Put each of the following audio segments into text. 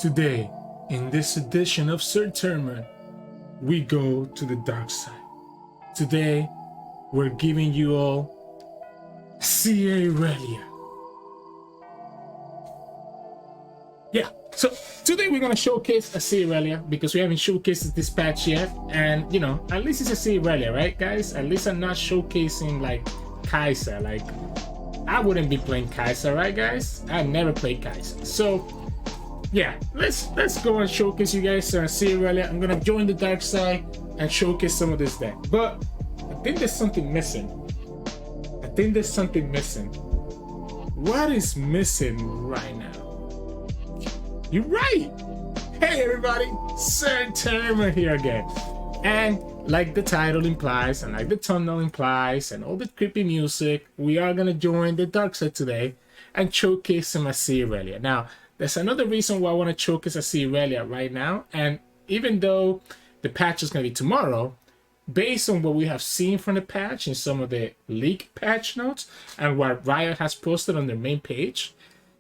Today, in this edition of Sirturmund, we go to the dark side. Today, we're giving you all Azir Irelia. Yeah, so today we're gonna showcase Azir Irelia because we haven't showcased this patch yet, and you know, at least it's Azir Irelia, right, guys? At least I'm not showcasing like Kai'Sa. Like, I wouldn't be playing Kai'Sa, right, guys? I've never played Kai'Sa, so yeah, let's go and showcase you guys Azir Irelia. I'm gonna join the dark side and showcase some of this deck, but I think there's something missing. What is missing right now? You're right. Hey everybody, Sirturmund here again. And like the title implies, and like the thumbnail implies, and all the creepy music, we are gonna join the dark side today and showcase some Azir Irelia. Now, there's another reason why I want to showcase Azir Irelia right now, and even though the patch is gonna be tomorrow, based on what we have seen from the patch in some of the leaked patch notes and what Riot has posted on their main page,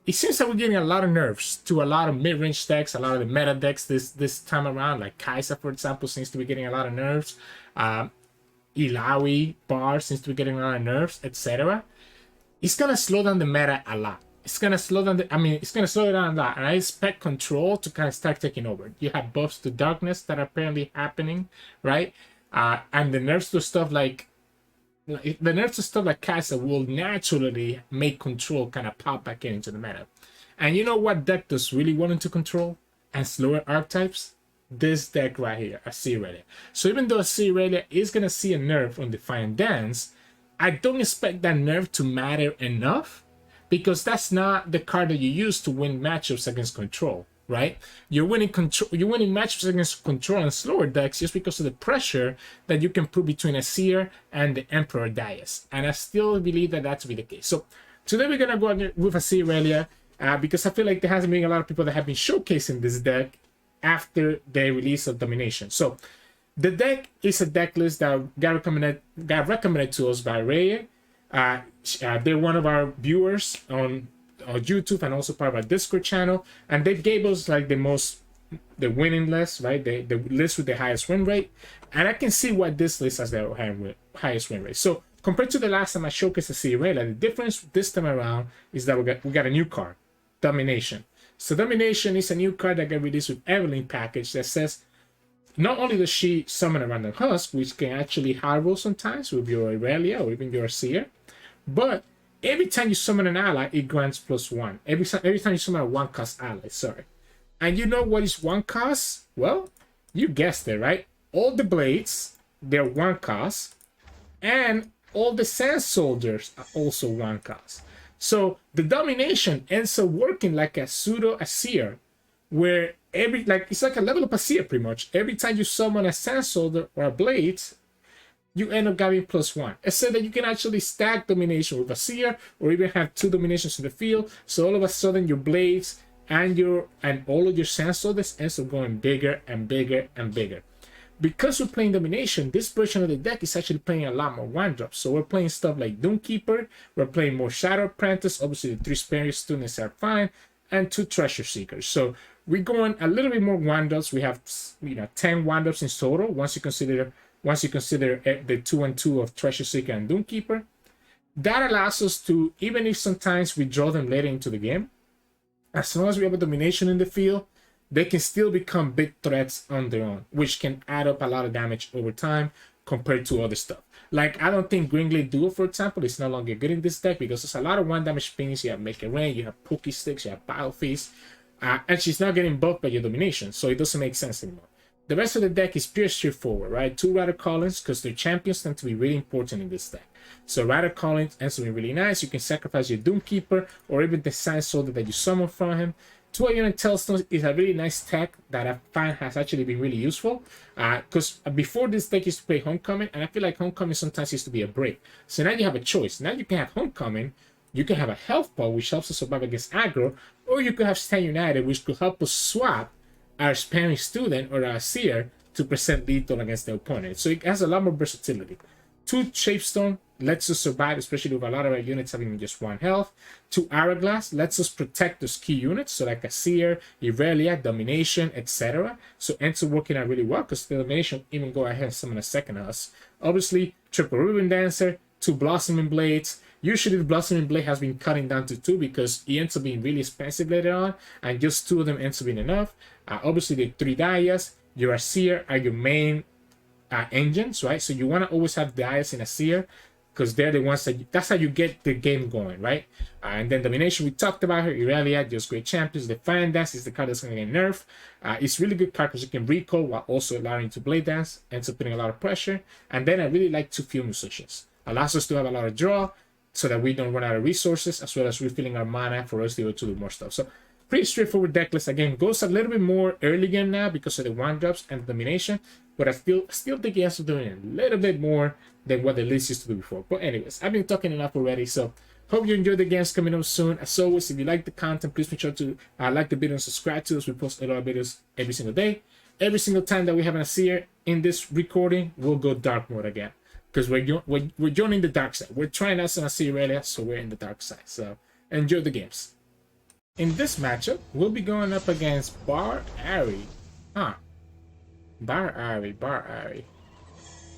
it seems that we're getting a lot of nerfs to a lot of mid-range decks, a lot of the meta decks this time around. Like Kai'Sa, for example, seems to be getting a lot of nerfs. Illaoi, Bard seems to be getting a lot of nerfs, etc. It's gonna slow down the meta a lot. It's gonna slow down it's gonna slow it down a lot, and I expect Control to kind of start taking over. You have buffs to Darkness that are apparently happening, right? And the nerfs to stuff like Kai'Sa will naturally make Control kind of pop back into the meta. And you know what deck does really want into Control and slower archetypes? This deck right here, Azir Irelia. So even though Azir Irelia is gonna see a nerf on Defiant Dance, I don't expect that nerf to matter enough, because that's not the card that you use to win matchups against Control, right? You're winning matchups against Control and slower decks just because of the pressure that you can put between Azir and the Emperor Dais. And I still believe that to be the case. So today we're gonna go with Azir Irelia because I feel like there hasn't been a lot of people that have been showcasing this deck after the release of Domination. So the deck is a deck list that got recommended to us by Ray. They're one of our viewers on YouTube and also part of our Discord channel, and they gave us like the winning list, right? The list with the highest win rate, and I can see why this list has the highest win rate. So compared to the last time I showcased Azir Irelia, the difference this time around is that we got a new card, Domination. So Domination is a new card that got released with Evelyn package that says not only does she summon a random husk, which can actually hard roll sometimes with your Irelia or even your Azir, but every time you summon an ally, it grants +1. Every time you summon a 1-cost ally, sorry. And you know what is 1 cost? Well, you guessed it, right? All the blades, they're 1 cost, and all the sand soldiers are also 1 cost. So the Domination ends up working like a pseudo Azir, where it's like a level up Azir pretty much. Every time you summon a sand soldier or a blade, you end up getting +1. It said that you can actually stack Domination with Azir, or even have 2 Dominations in the field. So all of a sudden your blades and all of your sand soldiers ends up going bigger and bigger and bigger. Because we're playing Domination, this version of the deck is actually playing a lot more 1-drops. So we're playing stuff like Doomkeeper, we're playing more Shadow Apprentice, obviously the 3 Spare Students are fine, and 2 Treasure Seekers. So we're going a little bit more 1-drops. We have 10 1-drops in total once you consider the 2 and 2 of Treasure Seeker and Doomkeeper. That allows us to, even if sometimes we draw them later into the game, as long as we have a Domination in the field, they can still become big threats on their own, which can add up a lot of damage over time compared to other stuff. Like, I don't think Greenglade Duo, for example, is no longer good in this deck because there's a lot of 1-damage things. You have Make It Rain, you have Pokey Sticks, you have Battle Feast, and she's not getting buffed by your Domination, so it doesn't make sense anymore. The rest of the deck is pure straightforward, right? 2 Rider Callings, because their champions tend to be really important in this deck. So Rider Callings ends up being really nice. You can sacrifice your Doomkeeper or even the Sand Soldier that you summon from him. 2 Ionic Tailstones is a really nice tech that I find has actually been really useful. Because before this deck used to play Homecoming, and I feel like Homecoming sometimes used to be a break. So now you have a choice. Now you can have Homecoming, you can have a Health Ball, which helps us survive against aggro, or you could have Stand United, which could help us swap our Sparing Student or our Seer to present lethal against the opponent. So it has a lot more versatility. 2 Shapestone lets us survive, especially with a lot of our units having just 1 health. 2 Hourglass lets us protect those key units, so like Azir, Irelia, Domination, etc. So ends up working out really well, because the Domination even go ahead and summon a second us. Obviously, triple Ribbon Dancer, 2 Blossoming Blades. Usually the Blossoming Blade has been cutting down to 2 because it ends up being really expensive later on, and just 2 of them ends up being enough. Obviously the 3 Daias, your Azir are your main engines, right? So you want to always have Daias in Azir, because they're the ones that's how you get the game going, right? And then Domination, we talked about her. Irelia, just great champions. The Fan Dance is the card that's going to get nerfed. It's really good card because you can recall while also allowing you to Blade Dance. Ends up putting a lot of pressure. And then I really like 2 Field Musicians. Allows us to have a lot of draw so that we don't run out of resources, as well as refilling our mana for us to be able to do more stuff. So pretty straightforward deck list. Again, goes a little bit more early game now because of the 1-drops and the Domination. But I still think he has to do it a little bit more than what the list used to do before. But anyways, I've been talking enough already, so hope you enjoy the games coming up soon. As always, if you like the content, please make sure to like the video and subscribe to us. We post a lot of videos every single day. Every single time that we have an Azir in this recording, we'll go dark mode again, because we're joining the dark side. We're trying out some Azir Irelia, so we're in the dark side. So enjoy the games. In this matchup, we'll be going up against Bard Ahri. Bard Ahri.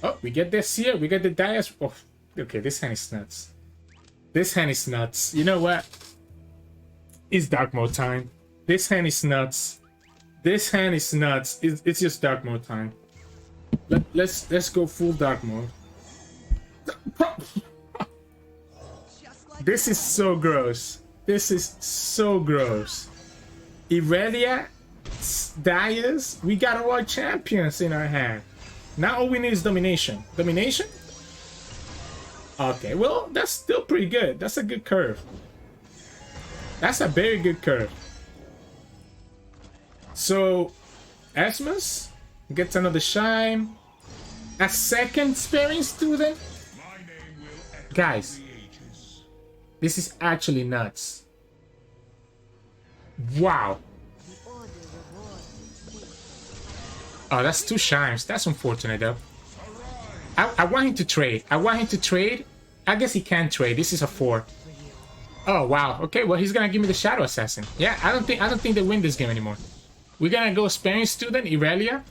Oh, we get this here. We get the Daias. Oh, okay, this hand is nuts. This hand is nuts. You know what? It's dark mode time. This hand is nuts. This hand is nuts. It's just dark mode time. Let's go full dark mode. This is so gross. This is so gross. Irelia, Daias, we got all our champions in our hand. Now all we need is Domination. Domination? Okay, well, that's still pretty good. That's a good curve. That's a very good curve. So, Asmus gets another shine. A second sparing student? Guys, this is actually nuts. Wow. Oh, that's 2 shines. That's unfortunate, though. I want him to trade. I guess he can trade. This is a 4. Oh, wow. Okay, well, he's gonna give me the Shadow Assassin. Yeah, I don't think they win this game anymore. We're gonna go Sparing Student, Irelia,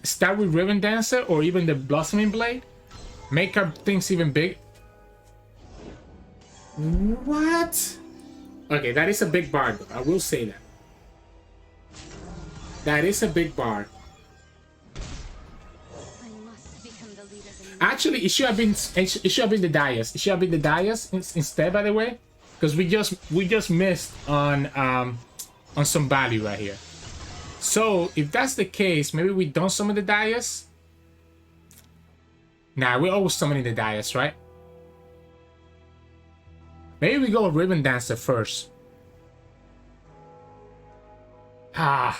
start with Ribbon Dancer, or even the Blossoming Blade. Make our things even big. What? Okay, that is a big Bard, though. I will say that. That is a big Bard. Actually, it should have been the Daias. It should have been the Daias instead, by the way, because we just missed on some value right here. So if that's the case, maybe we don't summon the Daias. Nah, we're always summoning the Daias, right? Maybe we go Ribbon Dancer first. It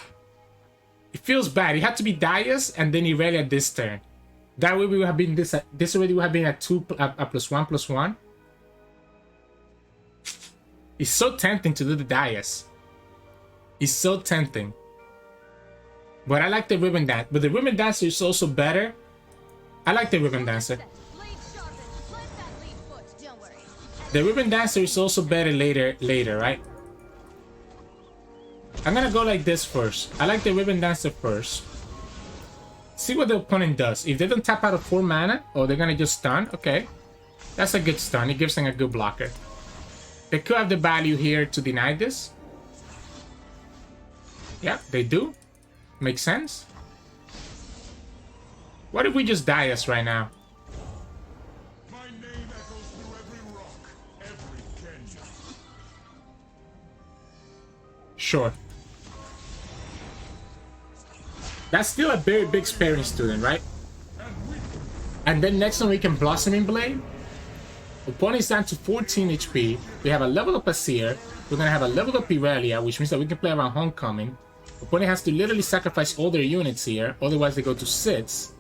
feels bad. It had to be Daias and then Irelia this turn. That way we would have been this already would have been a +1/+1. It's so tempting to do the Daias. It's so tempting. But I like the Ribbon Dance. But the Ribbon Dancer is also better. I like the Ribbon Dancer. The Ribbon Dancer is also better later, right? I'm gonna go like this first. I like the Ribbon Dancer first. See what the opponent does. If they don't tap out of 4 mana, or they're gonna just stun, okay. That's a good stun. It gives them a good blocker. They could have the value here to deny this. Yeah, they do. Makes sense. What if we just Daias right now? My name echoes through every rock, every canyon. Sure. That's still a very big sparing student, right? And then next one we can Blossoming Blade. Opponent is down to 14 HP. We have a level up Azir. We're gonna have a level up Irelia, which means that we can play around Homecoming. Opponent has to literally sacrifice all their units here, otherwise they go to 6.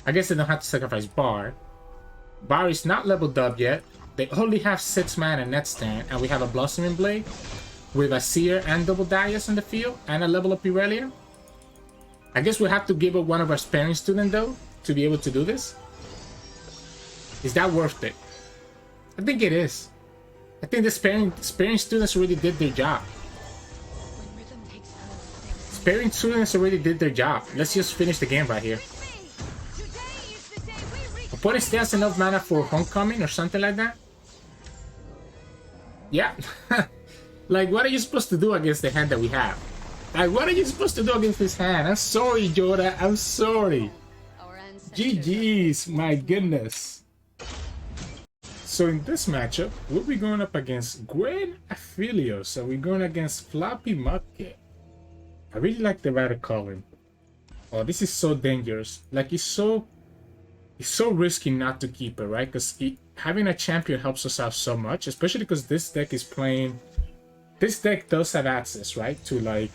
I guess they don't have to sacrifice Bard. Bard is not leveled up yet. They only have 6 mana next turn, and we have a Blossoming Blade with Azir and double Daias in the field, and a level up Irelia. I guess we have to give up one of our sparing students, though, to be able to do this. Is that worth it? I think it is. I think the sparing students already did their job. Sparing students already did their job. Let's just finish the game right here. Opponent still has enough mana for homecoming or something like that? Yeah. Like, what are you supposed to do against the hand that we have? Like, what are you supposed to do against this hand? I'm sorry, Yoda. I'm sorry. GG's. My goodness. So in this matchup, we'll be going up against Gwen Aphelios. So we're going against Floppy Mucket. I really like the Rider calling. Oh, this is so dangerous. Like, it's so risky not to keep it, right? Because having a champion helps us out so much, especially because this deck is playing. This deck does have access, right, to like,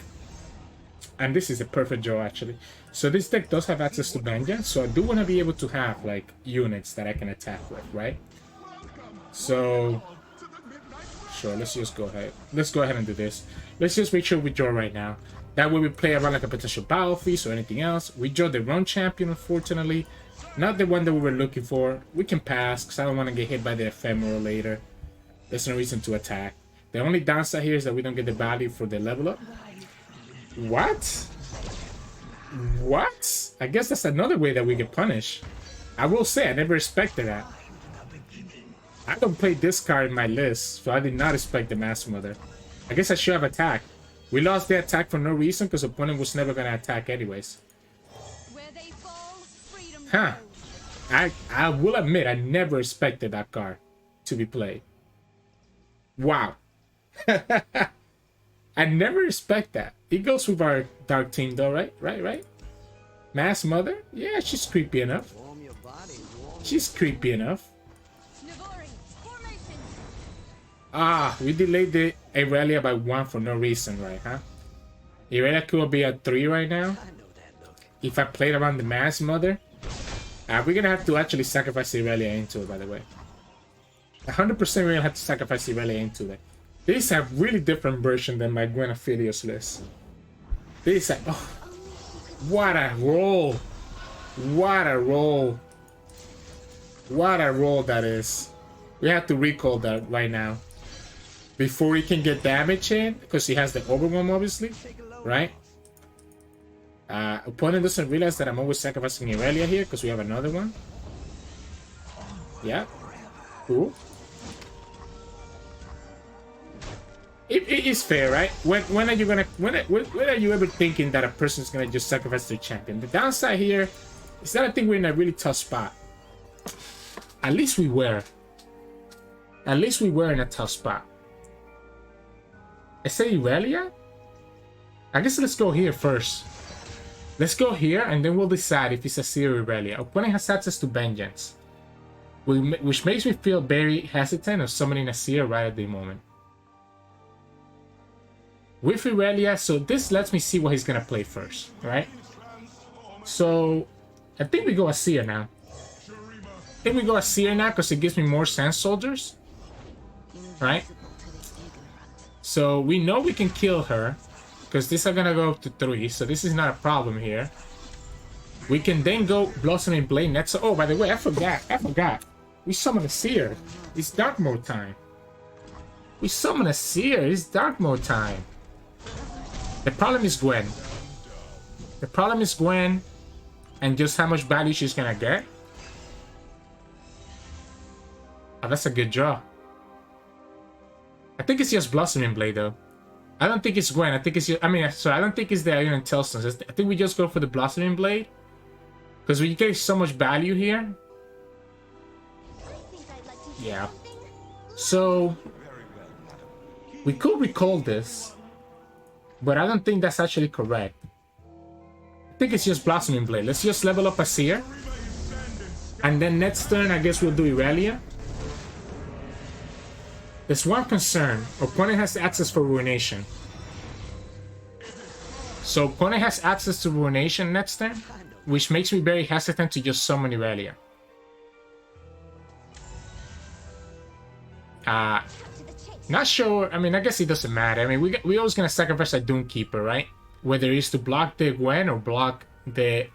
and this is a perfect draw actually. So this deck does have access to vengeance. So I do want to be able to have like units that I can attack with, right? So sure, let's just go ahead. Let's go ahead and do this. Let's just make sure we draw right now. That way we play around like a potential battlefield or anything else. We draw the wrong champion, unfortunately. Not the one that we were looking for. We can pass because I don't want to get hit by the ephemeral later. There's no reason to attack. The only downside here is that we don't get the value for the level up. What? What? I guess that's another way that we get punished. I will say, I never expected that. I don't play this card in my list, so I did not expect the Mass Mother. I guess I should have attacked. We lost the attack for no reason because the opponent was never going to attack anyways. Huh. I will admit, I never expected that card to be played. Wow. I never expect that. It goes with our dark team though, right? Right? Mass Mother? Yeah, she's creepy enough. She's creepy enough. Ah, we delayed the Irelia by 1 for no reason, right, huh? Irelia could be at 3 right now. If I played around the Mass Mother. We're gonna have to actually sacrifice Irelia into it, by the way. 100% we're gonna have to sacrifice Irelia into it. This is a really different version than my Gwen Aphelios list. This is oh, what a roll! What a roll! What a roll that is. We have to recall that right now. Before he can get damage in, because he has the overwhelm, obviously, right? Opponent doesn't realize that I'm always sacrificing Irelia here, because we have another one. Yeah. Cool. It is fair, right? When are you gonna when are you ever thinking that a person's gonna just sacrifice their champion? The downside here is that I think we're in a really tough spot. At least we were. At least we were in a tough spot. I say Irelia? I guess let's go here first. Let's go here and then we'll decide if it's Azir Irelia. Opponent has access to vengeance, which makes me feel very hesitant of summoning Azir right at the moment. With Irelia, so this lets me see what he's gonna play first, right? So I think we go Azir now. I think we go Azir now because it gives me more Sand Soldiers, right? So we know we can kill her because these are gonna go up to 3, so this is not a problem here. We can then go Blossoming Blade next. Oh, by the way, I forgot. We summon Azir. It's dark mode time. We summon Azir. It's dark mode time. The problem is Gwen. The problem is Gwen and just how much value she's gonna get. Oh, that's a good draw. I think it's just Blossoming Blade though. I don't think it's Gwen. I think it's just, I don't think it's the Iron Tailstones. I think we just go for the Blossoming Blade because we get so much value here. Yeah. So we could recall this, but I don't think that's actually correct. I think it's just Blossoming Blade. Let's just level up Azir. And then next turn, I guess we'll do Irelia. There's one concern. Opponent has access for Ruination. So opponent has access to Ruination next turn, which makes me very hesitant to just summon Irelia. Not sure. I mean, I guess it doesn't matter. I mean, we always gonna sacrifice a Doomkeeper, right? Whether it's to block the Gwen or block the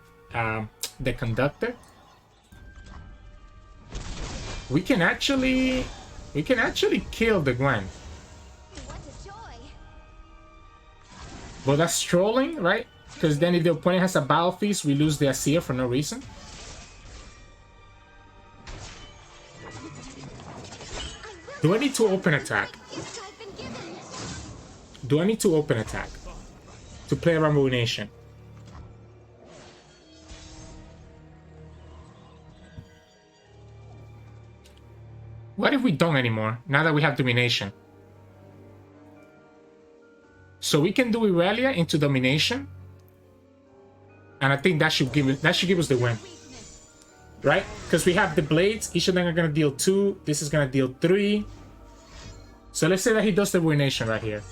Conductor. We can actually kill the Gwen. What a joy. But that's trolling, right? Because then if the opponent has a Battle Feast, we lose the Azir for no reason. Do I need to open attack? Gift I've been given. Do I need to open attack to play around Ruination? What if we don't anymore, now that we have Domination? So we can do Irelia into Domination. And I think that should give us the win. Right? Because we have the blades, each of them are gonna deal 2, this is gonna deal 3. So let's say that he does the Ruination right here.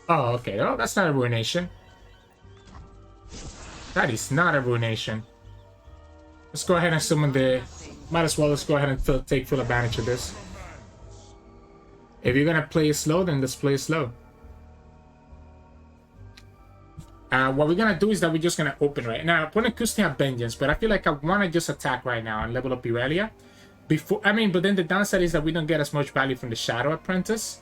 Oh, okay. Oh, that's not a Ruination. That is not a Ruination. Let's go ahead and summon the... Might as well, let's go ahead and take full advantage of this. If you're gonna play it slow, then let's play it slow. What we're gonna do is that we're just gonna open right now. Opponent could still have Vengeance, but I feel like I wanna just attack right now and level up Irelia. But then the downside is that we don't get as much value from the Shadow Apprentice.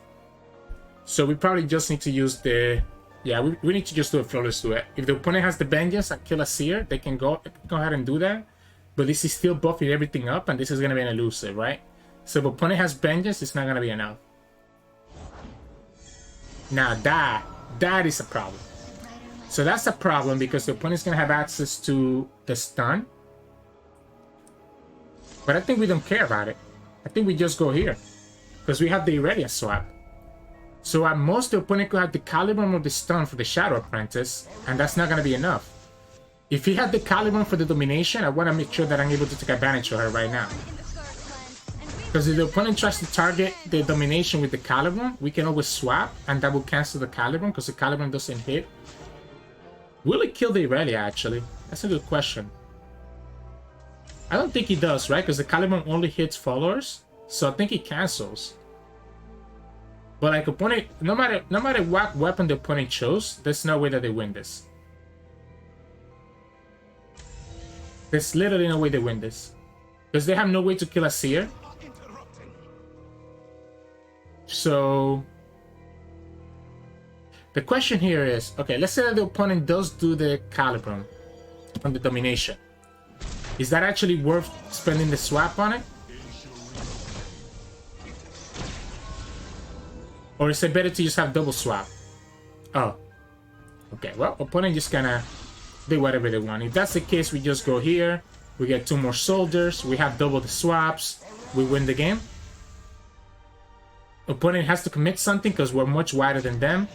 So we probably just need to use the... Yeah, we need to just do a flawless duet. If the opponent has the Vengeance and kill a Seer, they can go ahead and do that. But this is still buffing everything up, and this is gonna be an elusive, right? So if opponent has Vengeance, it's not gonna be enough. Now that is a problem. So that's a problem because the opponent's gonna have access to the stun. But I think we don't care about it. I think we just go here. Because we have the Irelia swap. So at most the opponent could have the Caliburn or the stun for the Shadow Apprentice, and that's not gonna be enough. If he had the Caliburn for the Domination, I wanna make sure that I'm able to take advantage of her right now. Because if the opponent tries to target the Domination with the Caliburn, we can always swap, and that will cancel the Caliburn, because the Caliburn doesn't hit. Will it kill the Irelia, actually? That's a good question. I don't think he does, right? Because the Caliburn only hits followers, so I think he cancels. But like opponent, no matter what weapon the opponent chose, there's no way that they win this. There's literally no way they win this. Because they have no way to kill a Seer. So the question here is, okay, let's say that the opponent does do the Caliburn on the Domination. Is that actually worth spending the swap on it? Or is it better to just have double swap? Oh. Okay, well, opponent just gonna do whatever they want. If that's the case, we just go here. We get 2 more soldiers. We have double the swaps. We win the game. Opponent has to commit something because we're much wider than them.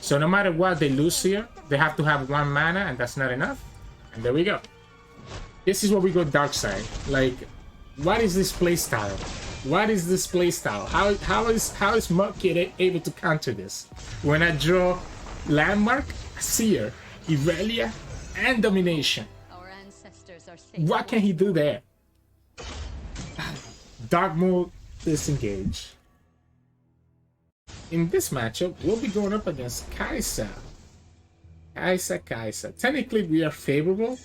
So no matter what they lose here, they have to have 1 mana, and that's not enough. And there we go. This is where we go dark side. Like, what is this playstyle? What is this playstyle? How is Mudkid able to counter this? When I draw Landmark, Seer, Irelia, and Domination. Our ancestors are safe. What can he do there? Dark mode, disengage. In this matchup, we'll be going up against Kai'Sa. Kai'Sa. Technically, we are favorable,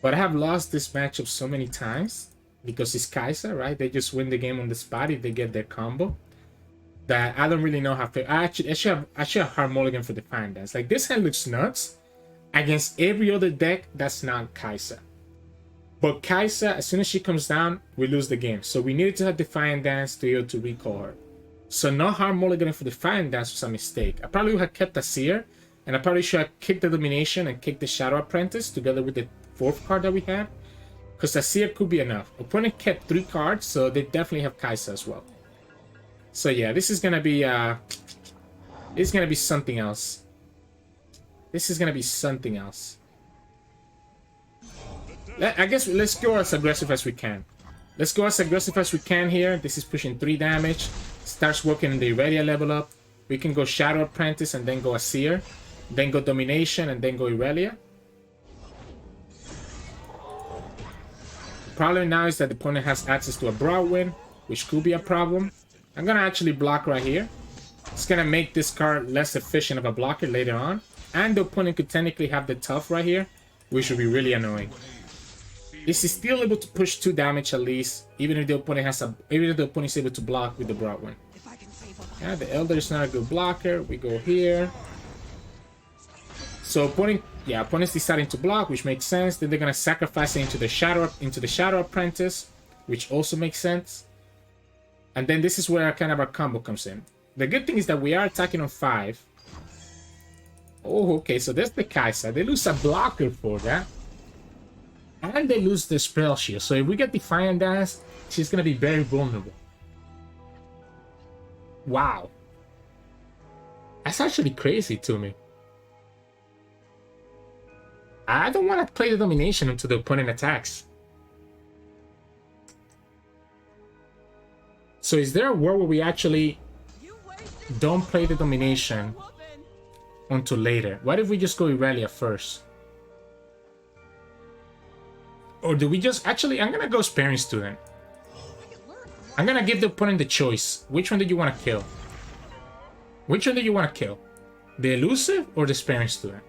but I have lost this matchup so many times because it's Kai'Sa, right? They just win the game on the spot if they get their combo. That I don't really know how to. I should have hard mulligan for the Defiant Dance. Like, this hand looks nuts against every other deck that's not Kai'Sa. But Kai'Sa, as soon as she comes down, we lose the game. So we needed to have Defiant Dance to be able to recall her. So not hard mulligan for the Defiant Dance was a mistake. I probably would have kept a Seer, and I probably should have kicked the Domination and kicked the Shadow Apprentice together with the 4th card that we had. Because a Seer could be enough. Opponent kept 3 cards, so they definitely have Kai'Sa as well. So yeah, this is gonna be something else. This is gonna be something else. I guess let's go as aggressive as we can. Let's go as aggressive as we can here. This is pushing 3 damage. Starts working in the Irelia level up. We can go Shadow Apprentice and then go a Seer. Then go Domination and then go Irelia. The problem now is that the opponent has access to a Broadwind, which could be a problem. I'm gonna actually block right here. It's gonna make this card less efficient of a blocker later on. And the opponent could technically have the Tough right here, which would be really annoying. This is still able to push 2 damage at least, even if the opponent has even if the opponent is able to block with the broad one. Yeah, the Elder is not a good blocker. We go here. So opponent's deciding to block, which makes sense. Then they're gonna sacrifice it into the Shadow Apprentice, which also makes sense. And then this is where kind of our combo comes in. The good thing is that we are attacking on 5. Oh, okay, so there's the Kai'Sa. They lose a blocker for that. And they lose the spell shield. So if we get Defiant Dance, she's gonna be very vulnerable. Wow. That's actually crazy to me. I don't want to play the domination until the opponent attacks. So is there a world where we actually don't play the domination until later? What if we just go Irelia first? Or do we just... Actually, I'm going to go Sparing Student. I'm going to give the opponent the choice. Which one do you want to kill? Which one do you want to kill? The Elusive or the Sparing Student?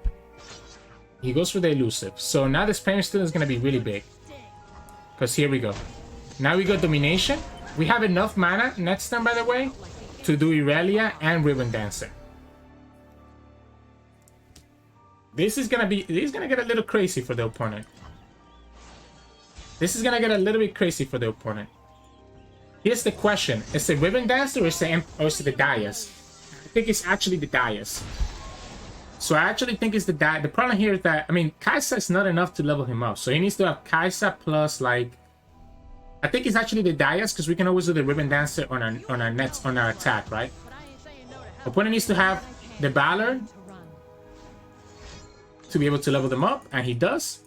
He goes for the Elusive. So now the Sparing Student is going to be really big. Because here we go. Now we got Domination. We have enough mana next turn, by the way, to do Irelia and Ribbon Dancer. This is going to get a little crazy for the opponent. This is going to get a little bit crazy for the opponent. Here's the question. Is it Ribbon Dancer or is it the Dais? I think it's actually the Dais. So I actually think it's the Dais. The problem here is that, I mean, Kai'Sa is not enough to level him up. So he needs to have Kai'Sa plus, like... I think it's actually the Dais, because we can always do the Ribbon Dancer on our attack, right? Opponent needs to have the Valor to be able to level them up, and he does.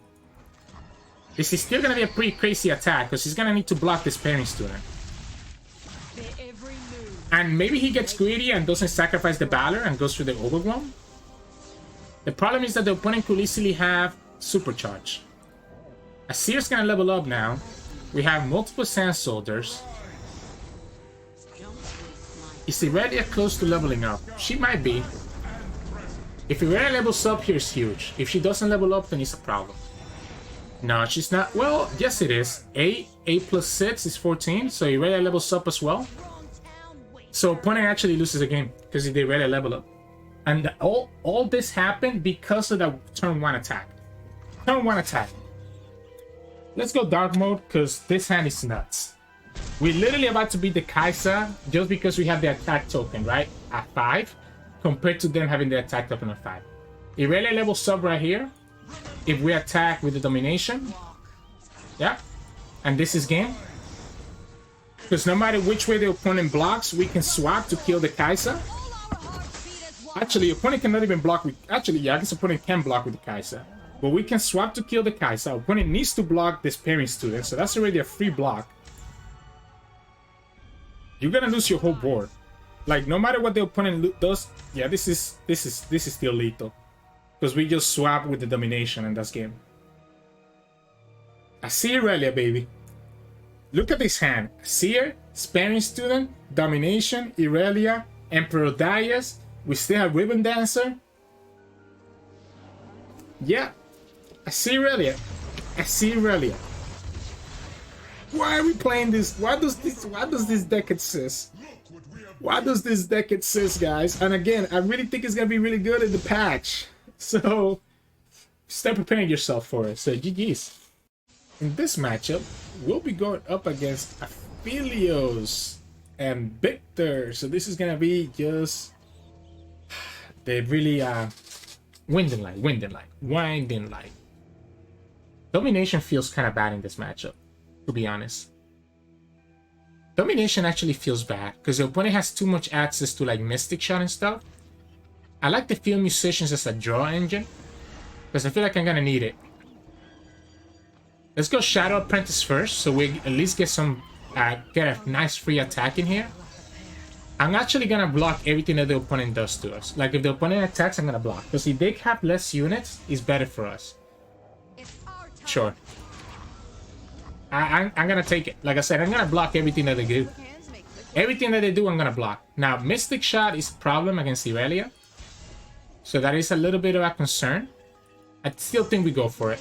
This is still going to be a pretty crazy attack, because he's going to need to block the Sparing Student. And maybe he gets greedy and doesn't sacrifice the Valor and goes for the Overwhelm. The problem is that the opponent could easily have Supercharge. Azir's going to level up now. We have multiple Sand Soldiers. Is Irelia close to leveling up? She might be. If Irelia levels up, here's huge. If she doesn't level up, then it's a problem. No, she's not. Well, yes it is. 8 plus 6 is 14, so Irelia levels up as well. So opponent actually loses a game because they Irelia level up. And all this happened because of the turn 1 attack. Turn 1 attack. Let's go dark mode because this hand is nuts. We're literally about to beat the Kai'Sa just because we have the attack token, right? At 5, compared to them having the attack token at 5. Irelia levels up right here. If we attack with the domination. Yeah. And this is game. Because no matter which way the opponent blocks, we can swap to kill the Kai'Sa. Actually, opponent cannot even block with... Actually, yeah, I guess opponent can block with the Kai'Sa. But we can swap to kill the Kai'Sa. Opponent needs to block the Sparing Student, so that's already a free block. You're gonna lose your whole board. Like, no matter what the opponent does... Yeah, this is still lethal. Because we just swap with the domination and that's game. Azir Irelia, baby. Look at this hand. Azir, Sparing Student, Domination, Irelia, Emperor Dais. We still have Ribbon Dancer. Yeah. Azir Irelia. Azir Irelia. Why are we playing this? Why does this deck exist? Why does this deck exist, guys? And again, I really think it's gonna be really good in the patch. So start preparing yourself for it. So GG's. In this matchup, we'll be going up against Aphelios and Viktor. So this is gonna be just the really winding light. Domination feels kind of bad in this matchup, to be honest. Domination actually feels bad because the opponent has too much access to like Mystic Shot and stuff. I like the Field Musicians as a draw engine because I feel like I'm gonna need it. Let's go Shadow Apprentice first, so we at least get some get a nice free attack in here. I'm actually gonna block everything that the opponent does to us. Like if the opponent attacks, I'm gonna block because if they have less units, it's better for us. Sure. I'm gonna take it. Like I said, I'm gonna block everything that they do. Everything that they do, I'm gonna block. Now, Mystic Shot is a problem against Irelia. So that is a little bit of a concern. I still think we go for it.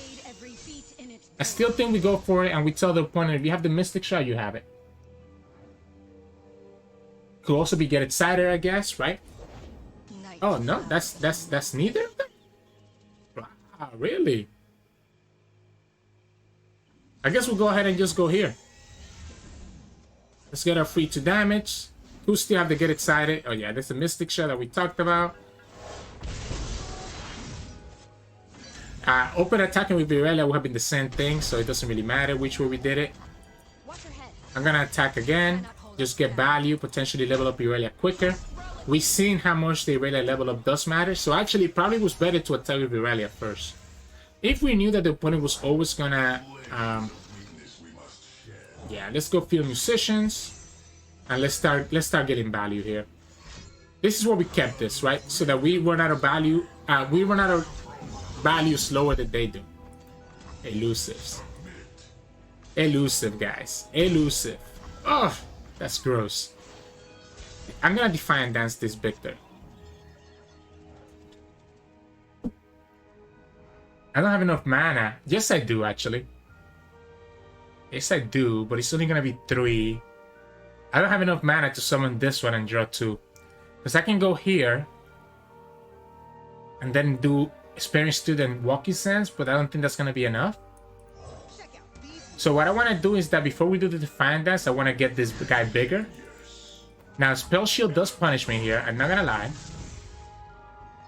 I still think we go for it and we tell the opponent, if you have the Mystic Shot, you have it. Could also be Get Excited, I guess, right? Oh no, that's neither of them? Wow, really? I guess we'll go ahead and just go here. Let's get our free 2 damage. Who still have to Get Excited? Oh yeah, there's a Mystic Shot that we talked about. Open attacking with Irelia would have been the same thing, so it doesn't really matter which way we did it. I'm gonna attack again. Just get value, potentially level up Irelia quicker. We've seen how much the Irelia level up does matter, so actually it probably was better to attack with Irelia first. If we knew that the opponent was always gonna... yeah, let's go Field Musicians. And let's start getting value here. This is where we kept this, right? So that we run out of value. We run out of value slower than they do. Elusives. Elusive, guys. Elusive. Oh, that's gross. I'm gonna Defiant Dance this Viktor. I don't have enough mana. Yes, I do, actually. Yes, I do, but it's only gonna be 3. I don't have enough mana to summon this one and draw 2. Because I can go here and then do Sparing Student Walking Sands, but I don't think that's gonna be enough. So what I want to do is that before we do the Defiant Dance, I want to get this guy bigger. Now, Spell Shield does punish me here, I'm not gonna lie.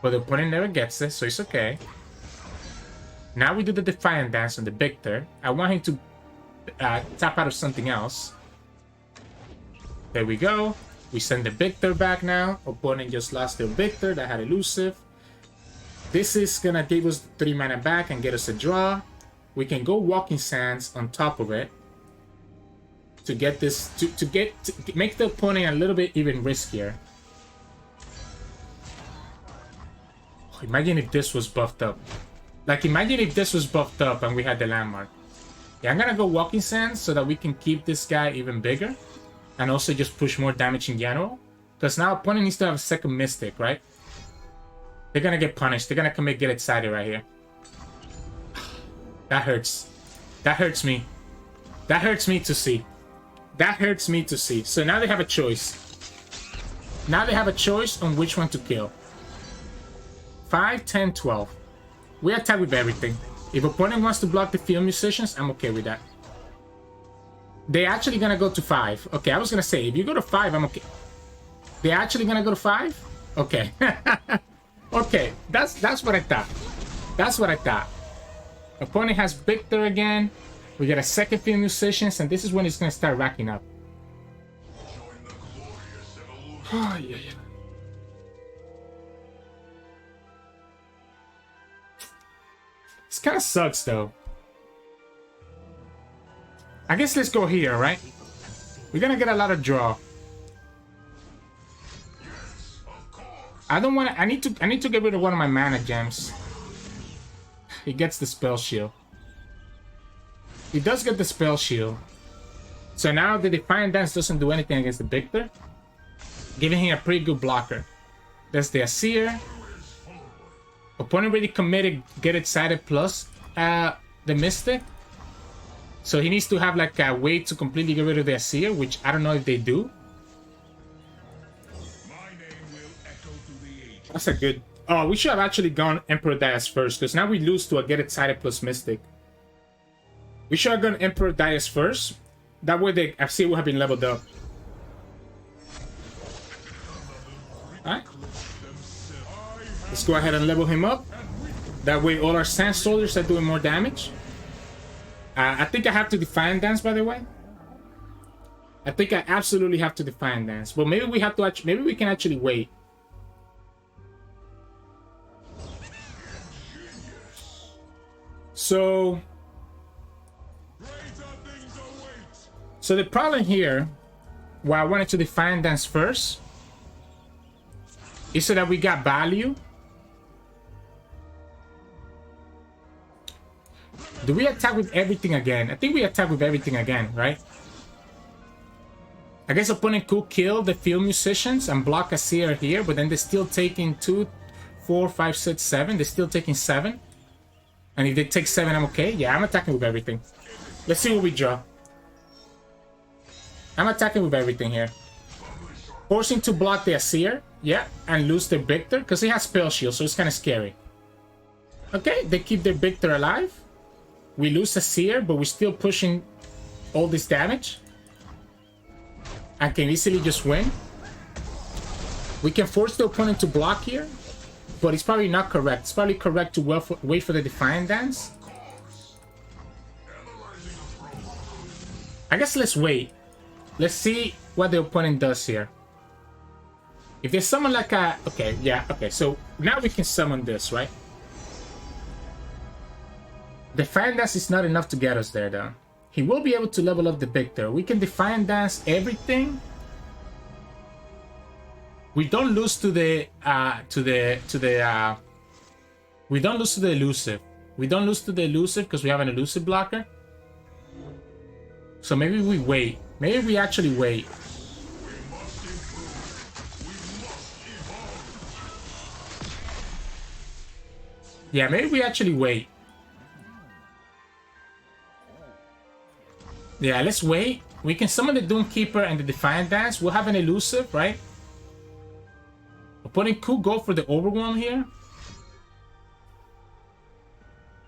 But the opponent never gets it, so it's okay. Now we do the Defiant Dance on the Viktor. I want him to tap out of something else. There we go. We send the Viktor back now. Opponent just lost their Viktor that had elusive. This is gonna give us 3 mana back and get us a draw. We can go Walking Sands on top of it to get this to make the opponent a little bit even riskier. Oh, imagine if this was buffed up. Like, imagine if this was buffed up and we had the landmark. Yeah, I'm gonna go Walking Sands so that we can keep this guy even bigger. And also just push more damage in general. Because now opponent needs to have a second Mystic, right? They're gonna get punished. They're gonna commit Get Excited right here. That hurts. That hurts me. That hurts me to see. That hurts me to see. So now they have a choice. Now they have a choice on which one to kill. 5, 10, 12. We attack with everything. If opponent wants to block the Field Musicians, I'm okay with that. They're actually gonna go to 5. Okay, I was gonna say, if you go to 5, I'm okay. They're actually gonna go to 5? Okay. Okay, that's what I thought. That's what I thought. Opponent has Viktor again. We get a second Field Musicians, and this is when it's gonna start racking up. Oh, yeah, yeah. This kind of sucks, though. I guess let's go here, right? We're gonna get a lot of draw. I don't want to. I need to get rid of one of my mana gems. He gets the Spell Shield. He does get the Spell Shield. So now the Defiant Dance doesn't do anything against the Viktor, giving him a pretty good blocker. There's the Azir. Opponent already committed Get Excited plus the Mystic. So he needs to have like a way to completely get rid of the Azir, which I don't know if they do. That's a good... Oh, we should have actually gone Emperor Dias first, because now we lose to a Get Excited plus Mystic. We should have gone Emperor Dias first. That way the Azir would have been leveled up. Alright. Let's go ahead and level him up. That way all our Sand Soldiers are doing more damage. I think I have to Defiant Dance, by the way. I think I absolutely have to Defiant Dance. But maybe we have to maybe we can actually wait. So the problem here, why I wanted to Defiant Dance first, is so that we got value. Do we attack with everything again? I think we attack with everything again, right? I guess opponent could kill the Field Musicians and block Azir here, but then they're still taking 2, 4, 5, 6, 7. They're still taking 7. And if they take 7, I'm okay. Yeah, I'm attacking with everything. Let's see what we draw. I'm attacking with everything here. Forcing to block the Azir. Yeah, and lose their Viktor. Because he has Spell Shield, so it's kind of scary. Okay, they keep their Viktor alive. We lose Azir, but we're still pushing all this damage. And can easily just win. We can force the opponent to block here. But it's probably not correct. It's probably correct to wait for the Defiant Dance. I guess let's wait. Let's see what the opponent does here. If they summon like a... Okay, yeah, okay. So now we can summon this, right? Defiant Dance is not enough to get us there, though. He will be able to level up the Viktor. We can Defiant Dance everything. We don't lose to the we don't lose to the elusive. We don't lose to the elusive because we have an elusive blocker. So maybe we wait. Maybe we actually wait. Yeah, maybe we actually wait. Yeah, let's wait. We can summon the Doomkeeper and the Defiant Dance. We'll have an elusive, right? Opponent could go for the Overwhelm here.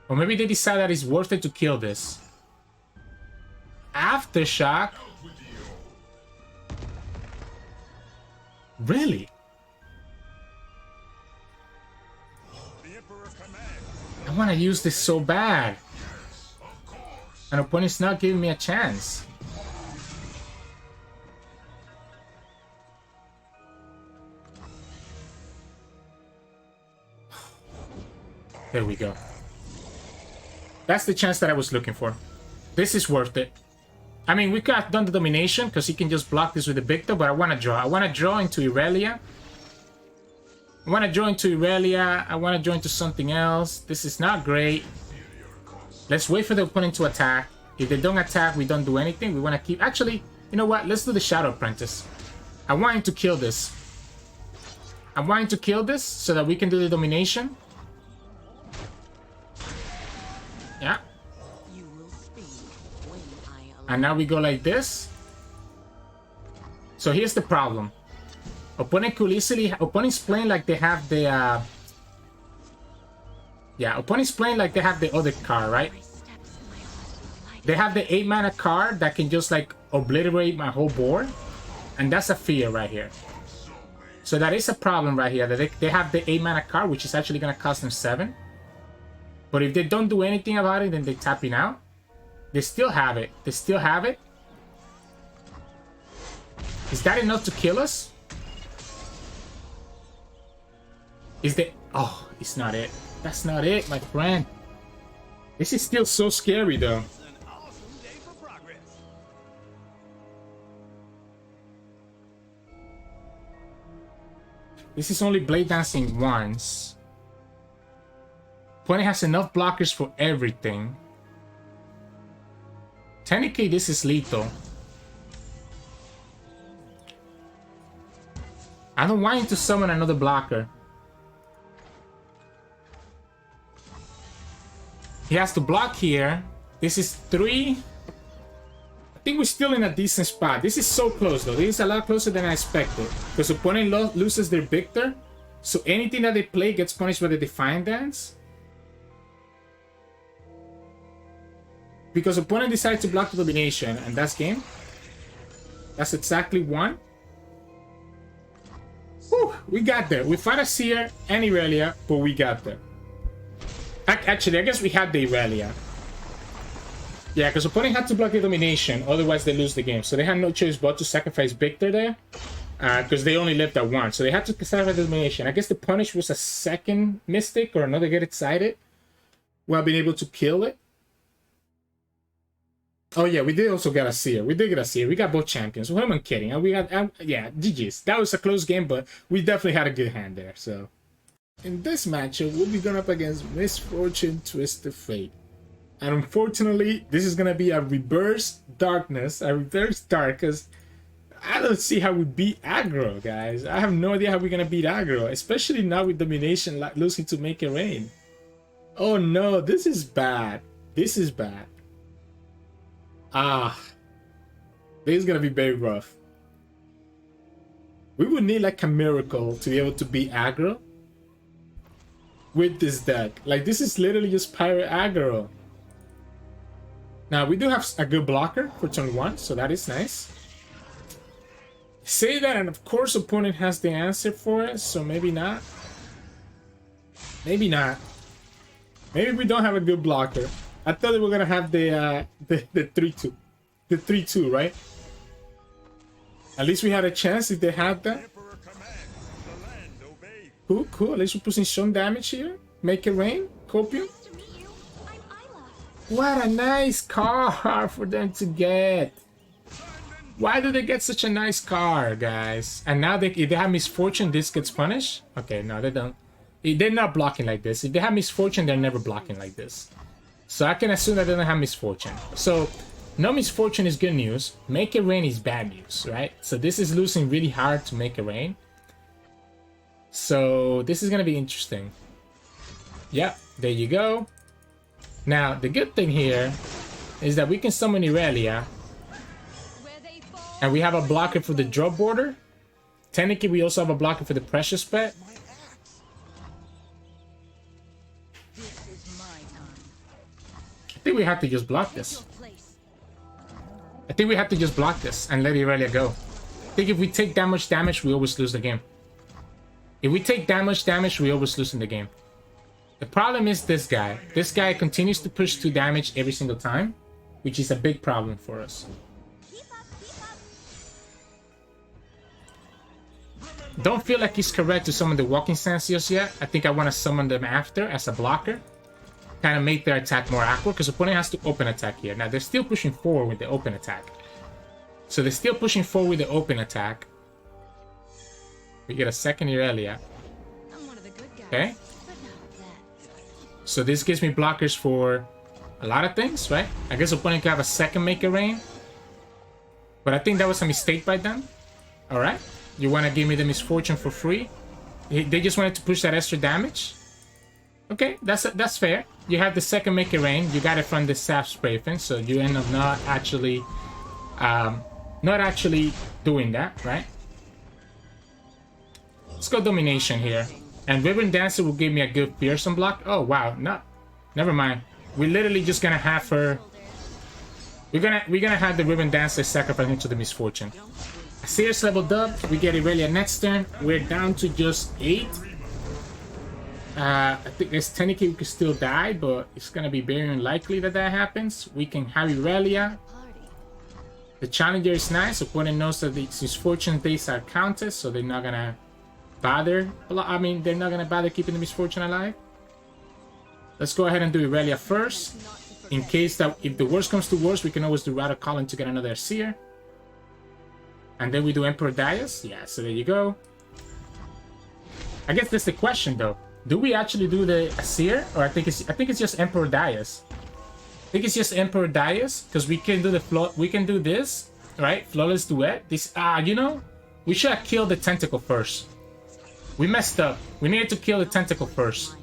Or maybe they decide that it's worth it to kill this. Aftershock? Really? I want to use this so bad. An opponent's not giving me a chance. There we go. That's the chance that I was looking for. This is worth it. I mean, we could have done the domination because he can just block this with the Viktor, but I want to draw. I want to draw into Irelia. I want to draw into Irelia. I want to draw into something else. This is not great. Let's wait for the opponent to attack. If they don't attack, we don't do anything. We want to keep... Actually, you know what? Let's do the Shadow Apprentice. I want him to kill this. I want him to kill this so that we can do the domination. Yeah. And now we go like this. So here's the problem. Opponent could easily... Opponent's playing like they have the... Yeah, opponent's playing like they have the other card, right? They have the 8 mana card that can just like obliterate my whole board. And that's a fear right here. So that is a problem right here. That they have the 8 mana card, which is actually going to cost them 7. But if they don't do anything about it, then they're tapping out. They still have it. They still have it. Is that enough to kill us? Is the... Oh, it's not it. That's not it, my friend. This is still so scary, though. This is only Blade Dancing once. Opponent has enough blockers for everything. Technically, this is lethal. I don't want him to summon another blocker. He has to block here. This is 3. I think we're still in a decent spot. This is so close, though. This is a lot closer than I expected. Because opponent loses their Viktor. So anything that they play gets punished by the Defiant Dance. Because opponent decides to block the domination. And that's game. That's exactly 1. Whew, we got there. We fought Azir and Irelia, but we got there. Actually, I guess we had the Irelia. Yeah, because opponent had to block the domination, otherwise they lose the game. So they had no choice but to sacrifice Viktor there, because they only lived at 1. So they had to sacrifice the domination. I guess the punish was a second mistake or another get excited while being able to kill it. Oh yeah, we did also get Azir. We did get Azir. We got both champions. What am I kidding? We got yeah, GG's. That was a close game, but we definitely had a good hand there. So in this matchup, we'll be going up against Misfortune Twisted Fate. And unfortunately, this is going to be a reverse darkness, a reverse dark, because I don't see how we beat aggro, guys. I have no idea how we're going to beat aggro, especially now with domination losing to Make It Rain. Oh no, this is bad. This is bad. Ah, this is gonna be very rough. We would need like a miracle to be able to beat aggro with this deck. Like, this is literally just pirate aggro. Now, we do have a good blocker for turn 1, so that is nice. Say that, and of course opponent has the answer for it, so maybe not. Maybe not. Maybe we don't have a good blocker. I thought we were gonna have the 3-2. The 3-2, right? At least we had a chance if they had that. Emperor commands, the land obeys. Cool, cool. At least we're pushing some damage here. Make it rain. Copium. Nice to meet you. I'm Isla. What a nice car for them to get. Why do they get such a nice car, guys? And now if they have misfortune, this gets punished? Okay, no, they don't. They're not blocking like this. If they have misfortune, they're never blocking like this. So I can assume that they don't have misfortune. So no misfortune is good news. Make it rain is bad news, right? So this is losing really hard to make it rain. So this is going to be interesting. Yep, there you go. Now, the good thing here is that we can summon Irelia. Where they fall. And we have a blocker for the drop border. Technically, we also have a blocker for the precious pet. This is my time. I think we have to just block this. Your place. I think we have to just block this and let Irelia go. I think if we take that much damage, we always lose the game. If we take that much damage, we always lose in the game. The problem is this guy. This guy continues to push 2 damage every single time, which is a big problem for us. Keep up, keep up. Don't feel like it's correct to summon the walking Sancios yet. I think I want to summon them after as a blocker. Kind of make their attack more awkward because opponent has to open attack here. Now they're still pushing forward with the open attack. So they're still pushing forward with the open attack. We get a second Irelia. I'm one of the good guys. Okay. But not that. So this gives me blockers for a lot of things, right? I guess opponent can have a second Make It Rain. But I think that was a mistake by them. Alright. You want to give me the misfortune for free? They just wanted to push that extra damage? Okay, that's fair. You have the second Make It Rain. You got it from the Sap Spray thing, so you end up not actually doing that, right? Let's go Domination here. And Ribbon Dancer will give me a good Fearsome block. Oh, wow. No. Never mind. We're literally just gonna have her... We're gonna have the Ribbon Dancer sacrifice into the Misfortune. Azir's leveled up. We get Irelia next turn. We're down to just 8. I think there's technically we could still die, but it's gonna be very unlikely that that happens. We can have Irelia. The Challenger is nice. Opponent knows that its Misfortune days are counted, so they're not gonna bother. I mean, they're not gonna bother keeping the Misfortune alive. Let's go ahead and do Irelia first. In case that if the worst comes to worst, we can always do Rattle Colin to get another Azir. And then we do Emperor Darius. Yeah, so there you go. I guess that's the question though. Do we actually do the Azir? Or I think it's just Emperor Darius. I think it's just Emperor Darius, because we can do this, right? Flawless Duet. This you know, we should have killed the Tentacle first. We messed up. We needed to kill the Tentacle first.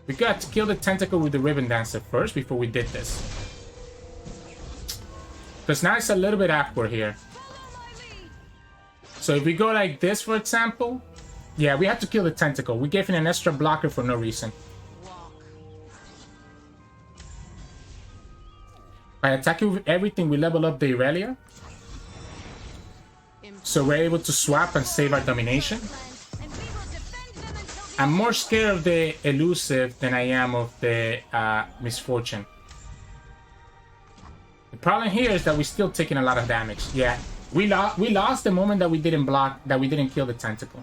We got to kill the Tentacle with the Ribbon Dancer first before we did this. Because now it's a little bit awkward here. So if we go like this, for example, yeah, we have to kill the Tentacle. We gave him an extra blocker for no reason. By attacking with everything, we level up the Irelia. So we're able to swap and save our domination. I'm more scared of the elusive than I am of the misfortune. The problem here is that we're still taking a lot of damage. Yeah, we lost the moment that we didn't block, that we didn't kill the Tentacle.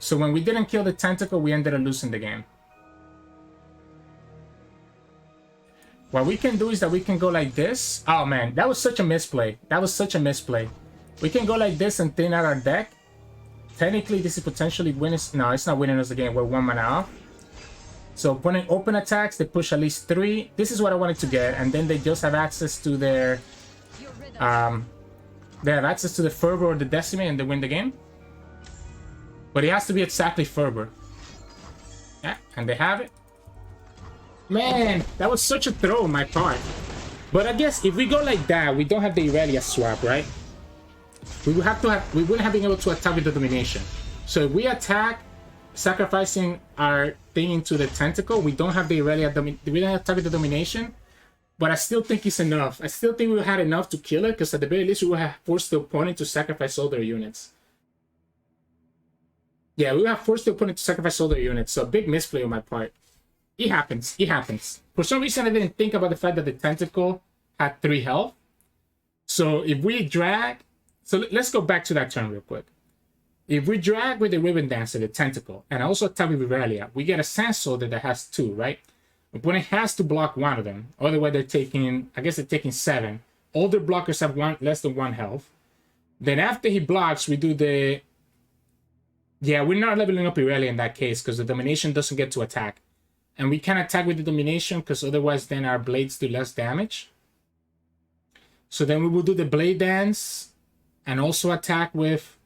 So when we didn't kill the Tentacle, we ended up losing the game. What we can do is that we can go like this. Oh man, that was such a misplay. That was such a misplay. We can go like this and thin out our deck. Technically, this is potentially winning. No, it's not winning us the game. We're 1 mana off. So opponent open attacks, they push at least 3. This is what I wanted to get, and then they just have access to their they have access to the Fervor or the Decimate, and they win the game. But it has to be exactly Fervor. Yeah, and they have it. Man, that was such a throw on my part. But I guess if we go like that, we don't have the Irelia swap, right? We wouldn't have been able to attack with the domination. So if we attack, sacrificing our thing into the tentacle, we don't have the Irelia, we don't have attack with the domination. But I still think it's enough. I still think we had enough to kill it, because at the very least we would have forced the opponent to sacrifice all their units. Yeah, we would have forced the opponent to sacrifice all their units. So big misplay on my part. It happens. It happens. For some reason, I didn't think about the fact that the tentacle had 3 health. So if we drag... So let's go back to that turn real quick. If we drag with the Ribbon Dancer, the tentacle, and also attack with Irelia, we get a Sand Soldier that has 2, right? The opponent has to block one of them. Otherwise, they're taking... I guess they're taking 7. All their blockers have less than 1 health. Then after he blocks, we do the... Yeah, we're not leveling up Irelia in that case, because the Domination doesn't get to attack. And we can attack with the Domination, because otherwise then our blades do less damage. So then we will do the Blade Dance, and also attack with...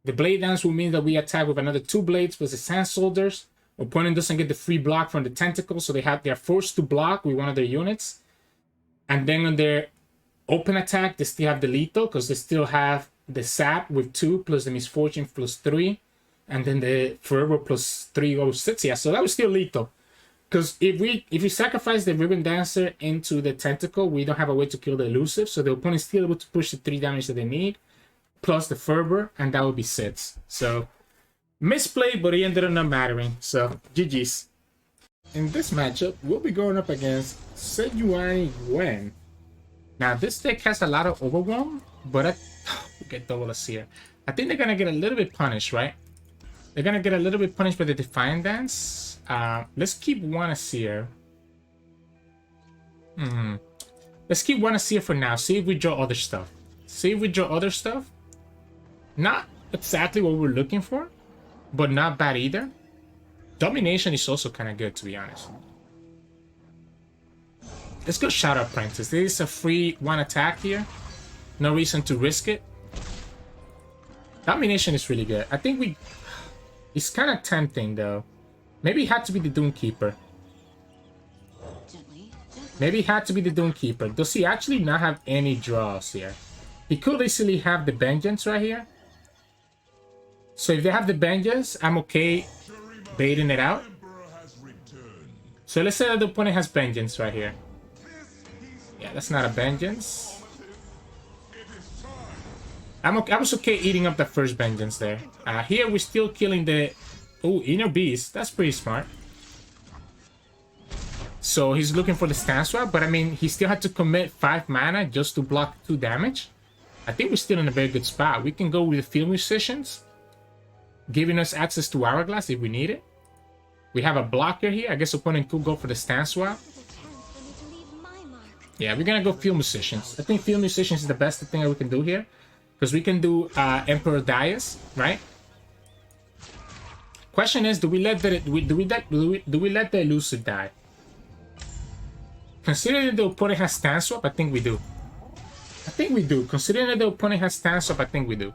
The Blade Dance will mean that we attack with another 2 blades plus the Sand Soldiers. Opponent doesn't get the free block from the tentacle, so they're forced to block with one of their units. And then on their open attack, they still have the lethal, because they still have the Sap with 2 plus the Misfortune plus 3. And then the Fervor plus 3 goes 6. Yeah, so that was still lethal. Because if we sacrifice the Ribbon Dancer into the tentacle, we don't have a way to kill the elusive. So the opponent is still able to push the 3 damage that they need. Plus the Fervor, and that would be 6. So, misplay, but it ended up not mattering. So, GG's. In this matchup, we'll be going up against Sejuani Gwen. Now, this deck has a lot of Overwhelm, but we get double Azir. I think they're going to get a little bit punished, right? They're going to get a little bit punished by the Defiant Dance. Let's keep one Azir. Let's keep one Azir for now. See if we draw other stuff. Not exactly what we're looking for, but not bad either. Domination is also kind of good, to be honest. Let's go Shadow Apprentice. This is a free 1 attack here. No reason to risk it. Domination is really good. I think it's kind of tempting, though. Maybe it had to be the Doomkeeper. Maybe it had to be the Doomkeeper. Does he actually not have any draws here? He could easily have the Vengeance right here. So if they have the Vengeance, I'm okay baiting it out. So let's say that the opponent has Vengeance right here. Yeah, that's not a Vengeance. I was okay eating up the first Vengeance there. Here we're still killing the... Oh, Inner Beast. That's pretty smart. So he's looking for the Stance Swap, but I mean, he still had to commit 5 mana just to block 2 damage. I think we're still in a very good spot. We can go with the Field Musicians, giving us access to Hourglass if we need it. We have a blocker here. I guess opponent could go for the Stance Swap. Yeah, we're gonna go Field Musicians. I think Field Musicians is the best thing that we can do here, because we can do Emperor Dais, right? Question is, do we let the elusive die? Considering that the opponent has Stance Swap, I think we do. Considering that the opponent has Stance Swap, I think we do.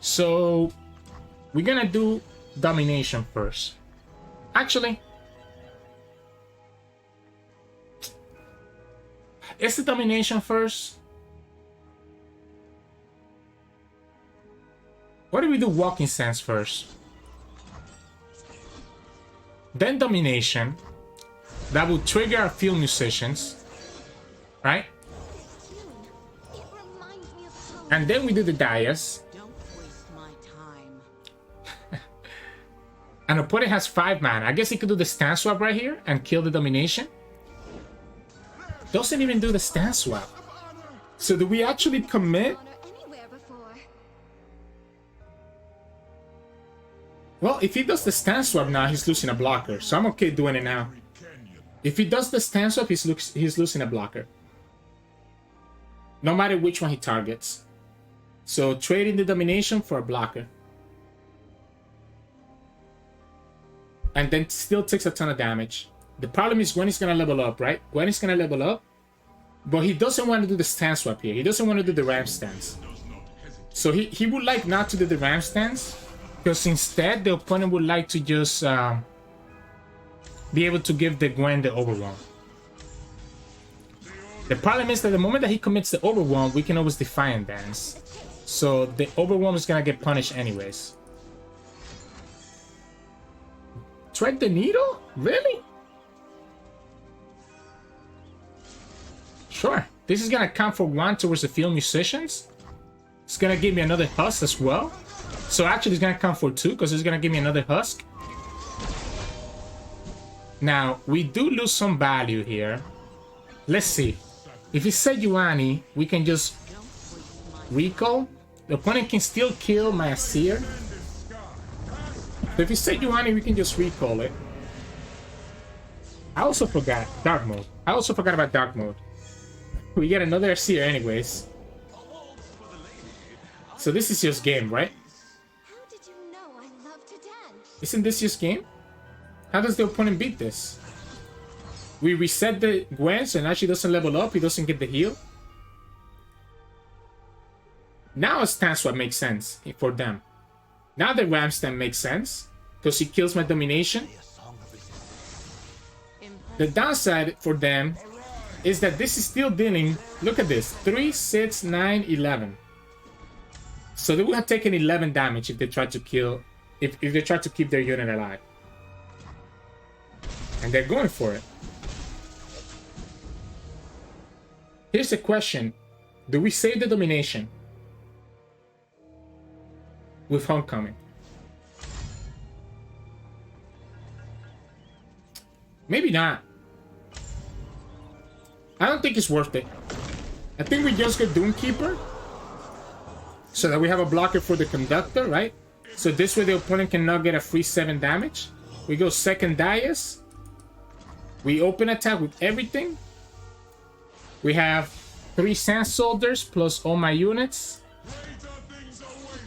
So we're gonna do Domination first. Actually, is the Domination first? What do we do? Walking Sands first, then Domination. That will trigger our Field Musicians, right? And then we do the Dais. And opponent has 5 mana. I guess he could do the Stance Swap right here and kill the Domination. Doesn't even do the Stance Swap. So do we actually commit? Well, if he does the Stance Swap now, he's losing a blocker. So I'm okay doing it now. If he does the Stance Swap, he's losing a blocker. No matter which one he targets. So trading the Domination for a blocker. And then still takes a ton of damage. The problem is Gwen is going to level up, right? Gwen is going to level up. But he doesn't want to do the Stance Swap here. He doesn't want to do the Ram Stance. So he would like not to do the Ram Stance. Because instead, the opponent would like to just be able to give the Gwen the overwhelm. The problem is that the moment that he commits the overwhelm, we can always Defiant Dance. So the overwhelm is gonna get punished anyways. Thread the needle? Really? Sure. This is gonna count for 1 towards the field musicians. It's gonna give me another husk as well. So actually it's gonna count for 2 because it's gonna give me another husk. Now, we do lose some value here. Let's see. If it's Sejuani, we can just recall. The opponent can still kill my Azir. So if it's Sejuani, we can just recall it. I also forgot Dark Mode. I also forgot about Dark Mode. We get another Azir anyways. So this is just game, right? How did you know I love to dance? Isn't this just game? How does the opponent beat this? We reset the Gwen, so now she doesn't level up, he doesn't get the heal. Now a stance swap makes sense for them. Now the Ram stand makes sense, because he kills my domination. The downside for them is that this is still dealing, look at this, 3, 6, 9, 11. So they would have taken 11 damage if they tried to kill, if they tried to keep their unit alive. And they're going for it. Here's the question. Do we save the domination with Homecoming? Maybe not. I don't think it's worth it. I think we just get Doomkeeper so that we have a blocker for the Conductor, right? So this way the opponent cannot get a free 7 damage. We go second Dais. We open attack with everything. We have 3 Sand Soldiers plus all my units.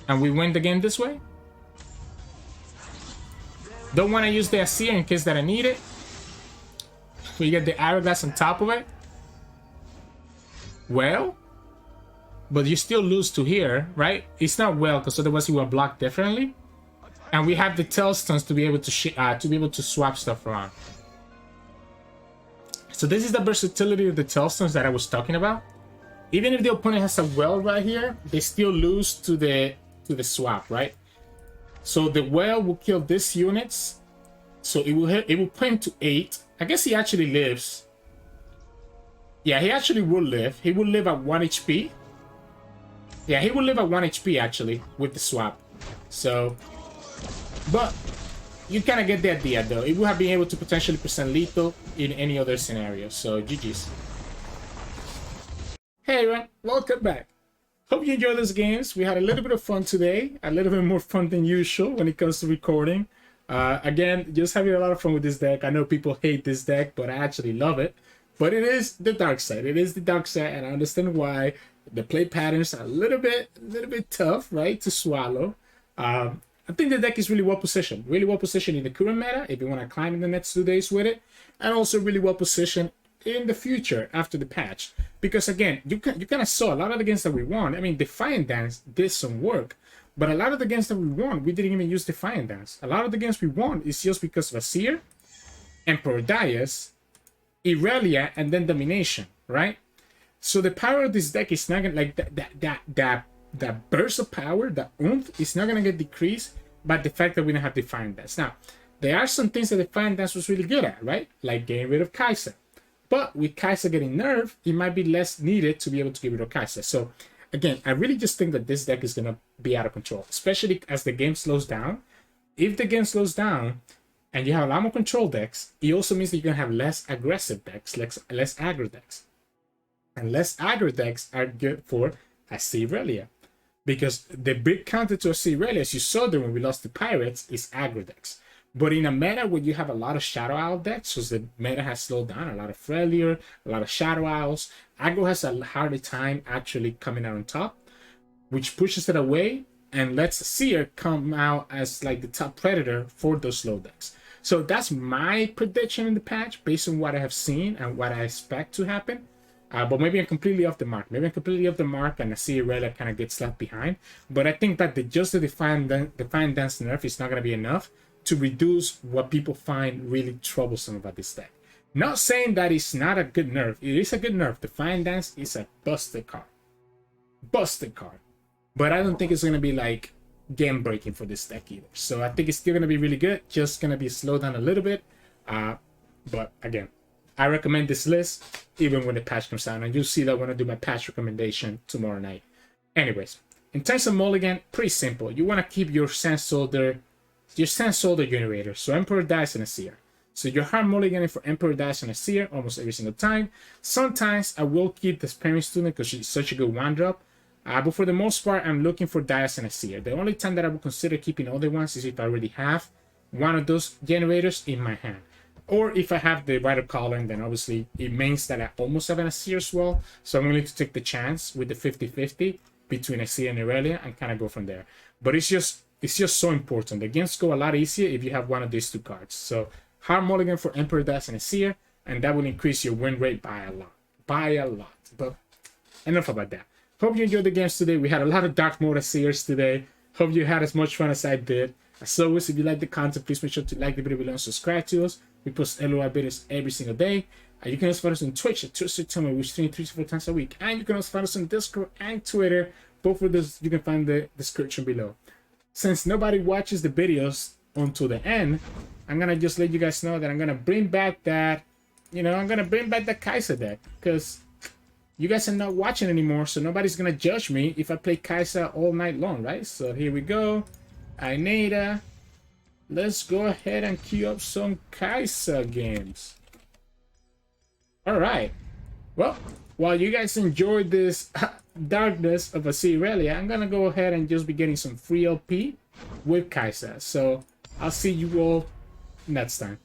And we win the game this way. Don't want to use the Azir in case that I need it. We get the Hourglass on top of it. Well, but you still lose to here, right? It's not well, because otherwise you will block differently. And we have the Tailstones to be able to swap stuff around. So this is the versatility of the Tailstones that I was talking about. Even if the opponent has a well right here, they still lose to the swap, right? So the well will kill these units. So it will put him to 8. I guess he actually lives. Yeah, he actually will live. He will live at 1 HP. Yeah, he will live at 1 HP actually with the swap. So, but you kind of get the idea though. It would have been able to potentially present lethal in any other scenario. So GG's. Hey everyone, welcome back. Hope you enjoyed those games. We had a little bit of fun today. A little bit more fun than usual when it comes to recording. Again, just having a lot of fun with this deck. I know people hate this deck, but I actually love it. But it is the dark side. It is the dark side, and I understand why. The play patterns are a little bit tough, right, to swallow. I think the deck is really well positioned in the current meta if you want to climb in the next 2 days with it, and also really well positioned in the future after the patch. Because again, you kind of saw a lot of the games that we won. I mean, Defiant Dance did some work, but a lot of the games that we won, we didn't even use Defiant Dance. A lot of the games we won is just because of Azir, Emperor Darius, Irelia, and then Domination, right? So the power of this deck is not gonna, like, that burst of power, that oomph, is not gonna get decreased by the fact that we don't have Defiant Dance. Now, there are some things that Defiant Dance was really good at, right? Like getting rid of Kai'Sa. But with Kai'Sa getting nerfed, it might be less needed to be able to get rid of Kai'Sa. So again, I really just think that this deck is gonna be out of control, especially as the game slows down. If the game slows down and you have a lot more control decks, it also means that you're gonna have less aggressive decks, less aggro decks. And less aggro decks are good for Azir Irelia. Because the big counter to Azir Irelia, as you saw there when we lost the Pirates, is aggro decks. But in a meta where you have a lot of Shadow Isle decks, so the meta has slowed down, a lot of Freljord, a lot of Shadow Isles, aggro has a harder time actually coming out on top, which pushes it away and lets Azir come out as like the top predator for those slow decks. So that's my prediction in the patch based on what I have seen and what I expect to happen. But maybe I'm completely off the mark. Maybe I'm completely off the mark and Azir Irelia kind of gets left behind. But I think that just the Defiant Dance nerf is not going to be enough to reduce what people find really troublesome about this deck. Not saying that it's not a good nerf. It is a good nerf. Defiant Dance is a busted card. Busted card. But I don't think it's going to be like game breaking for this deck either. So I think it's still going to be really good. Just going to be slowed down a little bit. But again, I recommend this list even when the patch comes out, and you'll see that when I do my patch recommendation tomorrow night. Anyways, in terms of mulligan, pretty simple. You want to keep your Sand Soldier generator, so Emperor Dice and Azir. So you're hard mulliganing for Emperor Dice and Azir almost every single time. Sometimes I will keep the Sparing Student because she's such a good one drop. But for the most part, I'm looking for Dice and Azir. The only time that I would consider keeping other ones is if I already have one of those generators in my hand. Or if I have the Rider Column, then obviously it means that I almost have an Azir as well. So I'm willing to take the chance with the 50-50 between Azir and Irelia and kind of go from there. But it's just so important. The games go a lot easier if you have one of these two cards. So hard mulligan for Emperor Dice and Azir, and that will increase your win rate by a lot. By a lot. But enough about that. Hope you enjoyed the games today. We had a lot of Dark Mode Azirs today. Hope you had as much fun as I did. As always, if you like the content, please make sure to like the video below and subscribe to us. We post LOI videos every single day. You can also find us on Twitch at Sirturmund. We stream 3 to 4 times a week. And you can also find us on Discord and Twitter. Both of those you can find the description below. Since nobody watches the videos until the end, I'm gonna just let you guys know that I'm gonna bring back that, I'm gonna bring back the Kai'Sa deck, because you guys are not watching anymore, so nobody's gonna judge me if I play Kai'Sa all night long, right? So here we go. Aineda. Let's go ahead and queue up some Kai'Sa games. Alright. Well, while you guys enjoy this darkness of Azir Irelia, I'm gonna go ahead and just be getting some free LP with Kai'Sa. So I'll see you all next time.